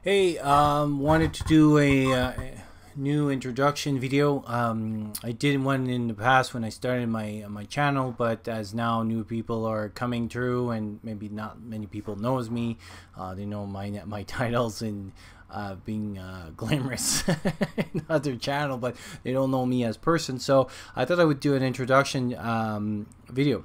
Hey, wanted to do a new introduction video. I did one in the past when I started my channel, but as now new people are coming through and maybe not many people knows me, they know my titles and being glamorous in other channel, but they don't know me as person. So I thought I would do an introduction video.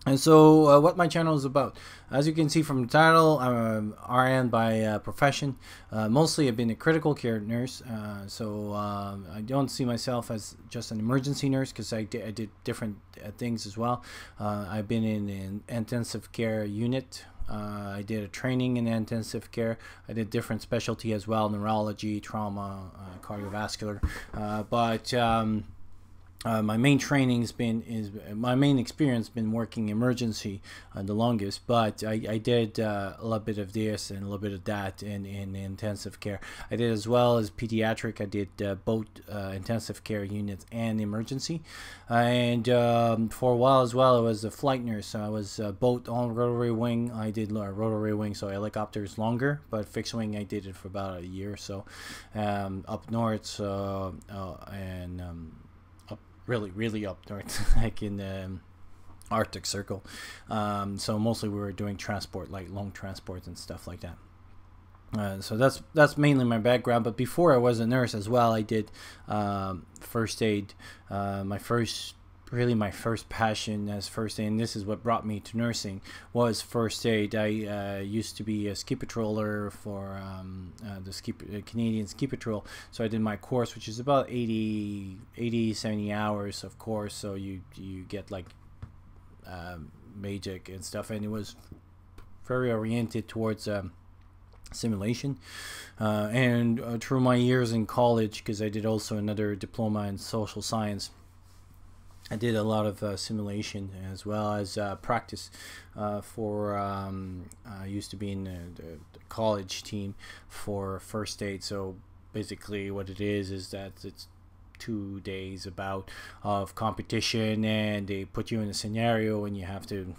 And so what my channel is about, as you can see from the title, I'm RN by profession. Mostly I've been a critical care nurse, so I don't see myself as just an emergency nurse because I did different things as well. I've been in an intensive care unit. I did a training in intensive care. I did different specialty as well, neurology, trauma, cardiovascular, my main my main experience been working emergency the longest, but I did a little bit of this and a little bit of that in intensive care. I did as well as pediatric. I did both intensive care units and emergency, and for a while as well I was a flight nurse. So I was both on rotary wing. I did rotary wing, so helicopters longer, but fixed wing I did it for about a year or so, up north and really up north, like in the Arctic Circle. So mostly we were doing transport, like long transports and stuff like that. So that's mainly my background. But before I was a nurse as well, I did first aid. My first passion as first aid, and this is what brought me to nursing, was first aid. I used to be a ski patroller for the Canadian Ski Patrol, so I did my course, which is about 70 hours of course, so you get like magic and stuff, and it was very oriented towards simulation, and through my years in college, because I did also another diploma in social science, I did a lot of simulation as well as practice I used to be in the college team for first aid. So basically what it is that it's 2 days about of competition, and they put you in a scenario and you have to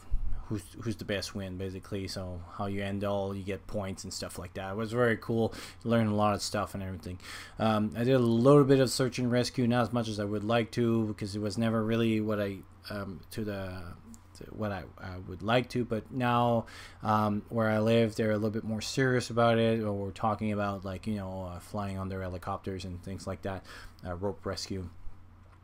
who's the best win, basically. So how you end all, you get points and stuff like that. It was very cool. Learned a lot of stuff and everything. I did a little bit of search and rescue, not as much as I would like to, because it was never really what I would like to. But now where I live, they're a little bit more serious about it, or we're talking about, like, flying on their helicopters and things like that, rope rescue.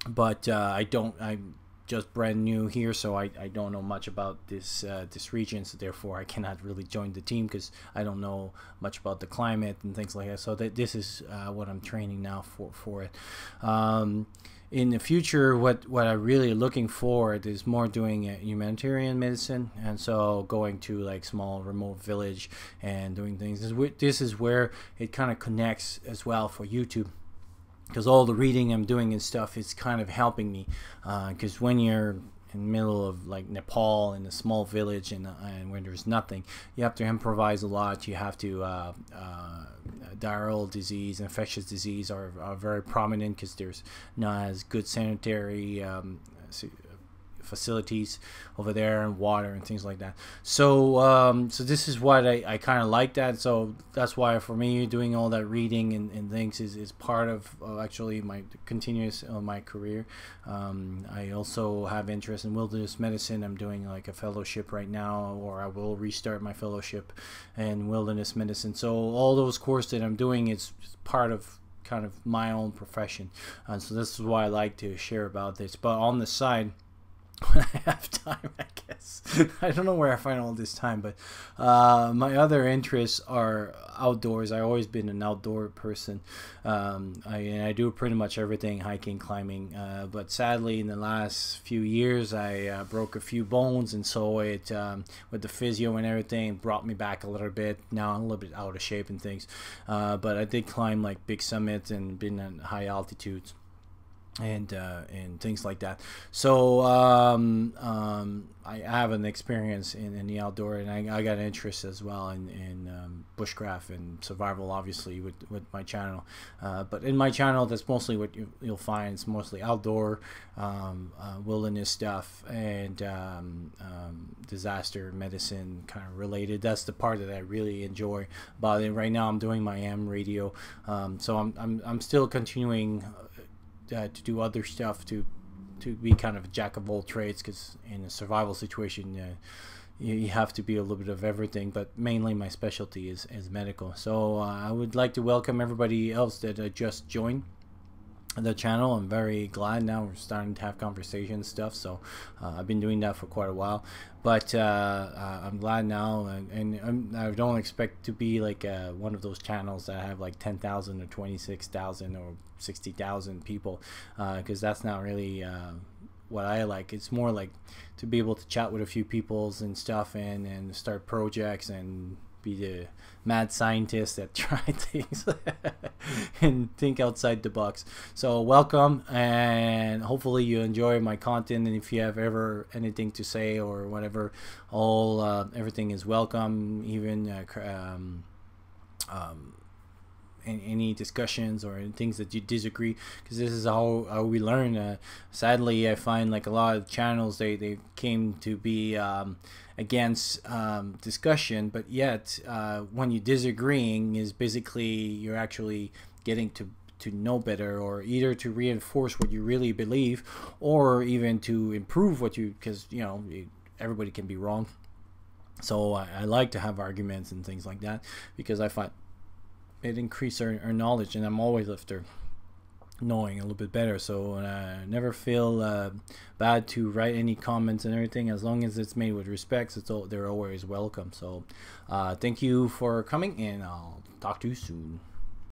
But I'm just brand new here, so I don't know much about this region, so therefore I cannot really join the team because I don't know much about the climate and things like that. So this is what I'm training now for it. In the future, what I'm really looking forward is more doing humanitarian medicine, and so going to like small remote village and doing things. This is where it kind of connects as well for YouTube, because all the reading I'm doing and stuff is kind of helping me, because when you're in the middle of like Nepal in a small village and when there's nothing, you have to improvise a lot. You have to diarrheal disease, infectious disease are very prominent because there's not as good sanitary facilities over there, and water and things like that. So so this is what I kind of like that. So that's why for me doing all that reading and things is part of actually my continuous my career. I also have interest in wilderness medicine. I'm doing like a fellowship right now, or I will restart my fellowship in wilderness medicine. So all those courses that I'm doing is part of kind of my own profession, and so this is why I like to share about this. But on the side, when I have time, I guess. I don't know where I find all this time, but my other interests are outdoors. I've always been an outdoor person. I do pretty much everything, hiking, climbing, but sadly in the last few years I broke a few bones, and so it with the physio and everything brought me back a little bit. Now I'm a little bit out of shape and things, but I did climb like big summits and been at high altitudes. and things like that. So I have an experience in the outdoor, and I got an interest as well in bushcraft and survival, obviously with my channel. But in my channel, that's mostly what you'll find. It's mostly outdoor, wilderness stuff, and disaster medicine kind of related. That's the part that I really enjoy about it. Right now, I'm doing my AM radio, so I'm still continuing to do other stuff to be kind of a jack of all trades, because in a survival situation you have to be a little bit of everything, but mainly my specialty is medical. So I would like to welcome everybody else that just joined the channel. I'm very glad now we're starting to have conversation stuff, so I've been doing that for quite a while, but I'm glad now, and I don't expect to be like one of those channels that have like 10,000 or 26,000 or 60,000 people, because that's not really what I like. It's more like to be able to chat with a few peoples and stuff, and start projects and be the mad scientist that try things and think outside the box. So welcome, and hopefully you enjoy my content, and if you have ever anything to say or whatever, everything is welcome, even any discussions or things that you disagree, because this is how we learn. Sadly, I find like a lot of channels, they came to be against discussion, but yet when you're disagreeing is basically you're actually getting to know better, or either to reinforce what you really believe, or even to improve what you, because you know everybody can be wrong. So I like to have arguments and things like that, because I find it increases our knowledge, and I'm always after knowing a little bit better. So never feel bad to write any comments and everything, as long as it's made with respect. They're always welcome. So thank you for coming, and I'll talk to you soon.